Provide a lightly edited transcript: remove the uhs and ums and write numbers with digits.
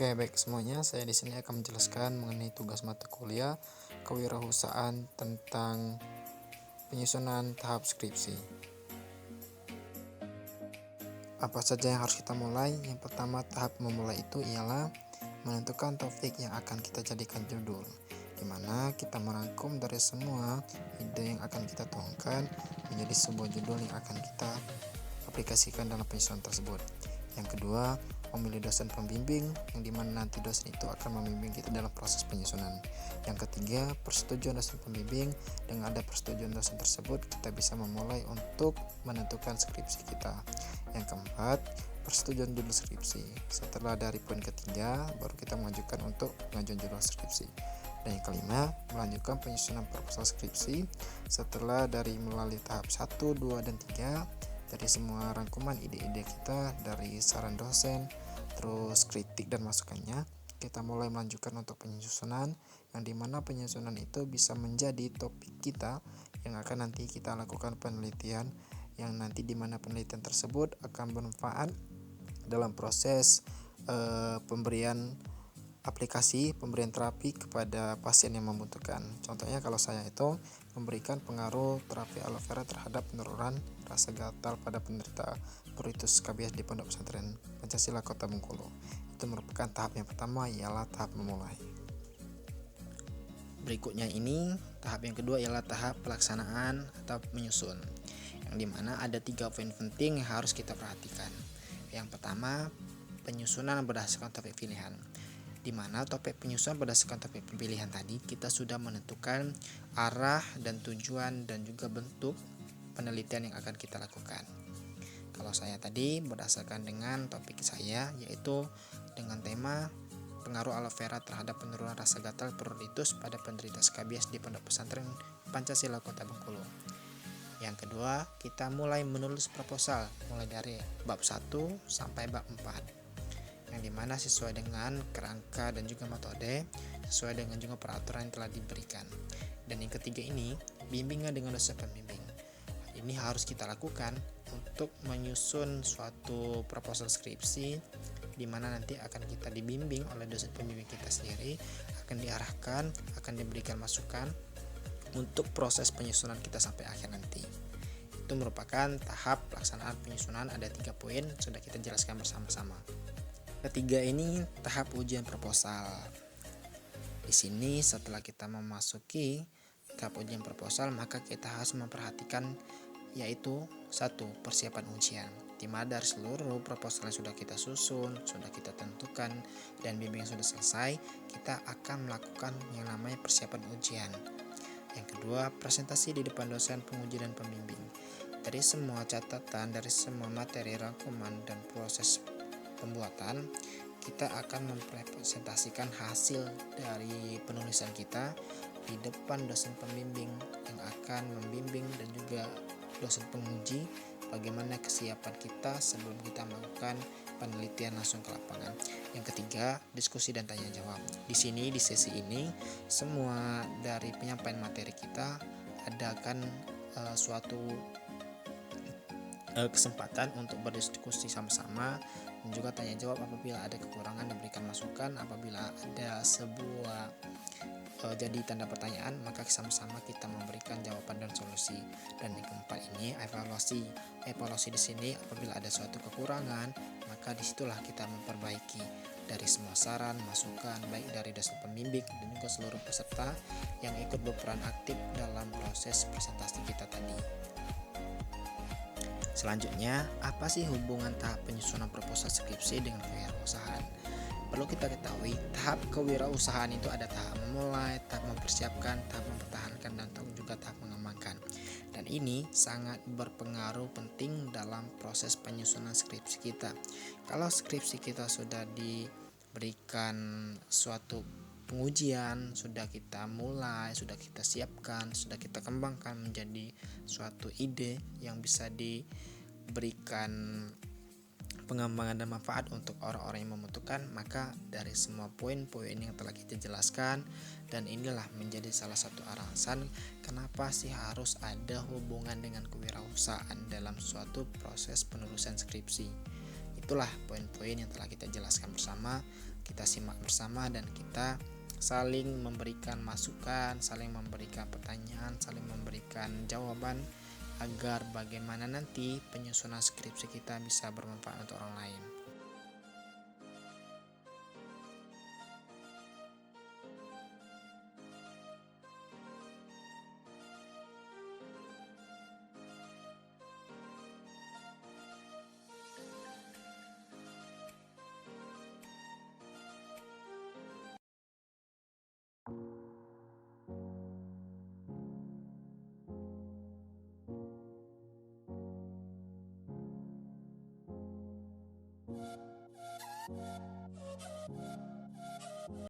Oke, baik semuanya. Saya di sini akan menjelaskan mengenai tugas mata kuliah kewirausahaan tentang penyusunan tahap skripsi. Apa saja yang harus kita mulai? Yang pertama, tahap memulai itu ialah menentukan topik yang akan kita jadikan judul, di mana kita merangkum dari semua ide yang akan kita tuangkan menjadi sebuah judul yang akan kita aplikasikan dalam penyusunan tersebut. Yang kedua, memilih dosen pembimbing yang dimana nanti dosen itu akan membimbing kita dalam proses penyusunan. Yang ketiga, persetujuan dosen pembimbing. Dengan ada persetujuan dosen tersebut, kita bisa memulai untuk menentukan skripsi kita. Yang keempat, persetujuan judul skripsi. Setelah dari poin ketiga, baru kita mengajukan untuk pengajuan judul skripsi. Dan yang kelima, melanjutkan penyusunan proposal skripsi. Setelah dari melalui tahap 1, 2, dan 3, dari semua rangkuman ide-ide kita, dari saran dosen, terus kritik dan masukannya, kita mulai melanjutkan untuk penyusunan, yang dimana penyusunan itu bisa menjadi topik kita yang akan nanti kita lakukan penelitian, yang nanti dimana penelitian tersebut akan bermanfaat dalam proses pemberian terapi kepada pasien yang membutuhkan. Contohnya kalau saya itu memberikan pengaruh terapi aloe vera terhadap penurunan rasa gatal pada penderita pruritus skabies di Pondok Pesantren Pancasila Kota Bengkulu. Itu merupakan tahap yang pertama, ialah tahap memulai. Berikutnya ini, tahap yang kedua ialah tahap pelaksanaan atau menyusun, yang dimana ada 3 poin penting yang harus kita perhatikan. Yang pertama, penyusunan berdasarkan topik pilihan, di mana topik penyusunan berdasarkan topik pilihan tadi kita sudah menentukan arah dan tujuan dan juga bentuk penelitian yang akan kita lakukan. Kalau saya tadi berdasarkan dengan topik saya, yaitu dengan tema pengaruh aloe vera terhadap penurunan rasa gatal pruritus pada penderita skabies di Pondok Pesantren Pancasila Kota Bengkulu. Yang kedua, kita mulai menulis proposal mulai dari bab 1 sampai bab 4, yang dimana sesuai dengan kerangka dan juga metode, sesuai dengan juga peraturan yang telah diberikan. Dan yang ketiga ini, bimbingan dengan dosen pembimbing. Ini harus kita lakukan untuk menyusun suatu proposal skripsi, di mana nanti akan kita dibimbing oleh dosen pembimbing kita sendiri, akan diarahkan, akan diberikan masukan untuk proses penyusunan kita sampai akhir nanti. Itu merupakan tahap pelaksanaan penyusunan, ada 3 poin, sudah kita jelaskan bersama-sama. Ketiga ini tahap ujian proposal. Di sini setelah kita memasuki tahap ujian proposal, maka kita harus memperhatikan yaitu 1. Persiapan ujian, di mana dari seluruh proposal yang sudah kita susun, sudah kita tentukan, dan bimbing sudah selesai, kita akan melakukan yang namanya persiapan ujian. Yang kedua, presentasi di depan dosen penguji dan pembimbing. Dari semua catatan, dari semua materi rangkuman dan proses pembuatan, kita akan mempresentasikan hasil dari penulisan kita di depan dosen pembimbing yang akan membimbing dan juga dosen penguji bagaimana kesiapan kita sebelum kita melakukan penelitian langsung ke lapangan. Yang ketiga, diskusi dan tanya jawab. Di sini di sesi ini semua dari penyampaian materi kita adakan suatu kesempatan untuk berdiskusi sama-sama dan juga tanya jawab apabila ada kekurangan, diberikan masukan apabila ada sebuah jadi tanda pertanyaan, maka sama-sama kita memberikan jawaban dan solusi. Dan yang keempat ini evaluasi di sini apabila ada suatu kekurangan, maka disitulah kita memperbaiki dari semua saran, masukan baik dari dosen pembimbing dan juga seluruh peserta yang ikut berperan aktif dalam proses presentasi kita tadi. Selanjutnya, apa sih hubungan tahap penyusunan proposal skripsi dengan kewirausahaan? Perlu kita ketahui, tahap kewirausahaan itu ada tahap memulai, tahap mempersiapkan, tahap mempertahankan, dan juga tahap mengembangkan. Dan ini sangat berpengaruh penting dalam proses penyusunan skripsi kita. Kalau skripsi kita sudah diberikan suatu pengujian, sudah kita mulai, sudah kita siapkan, sudah kita kembangkan menjadi suatu ide yang bisa diberikan pengembangan dan manfaat untuk orang-orang yang membutuhkan, maka dari semua poin-poin yang telah kita jelaskan, dan inilah menjadi salah satu alasan kenapa sih harus ada hubungan dengan kewirausahaan dalam suatu proses penulisan skripsi. itulah poin-poin yang telah kita jelaskan bersama, kita simak bersama, dan kita saling memberikan masukan, saling memberikan pertanyaan, saling memberikan jawaban agar bagaimana nanti penyusunan skripsi kita bisa bermanfaat untuk orang lain.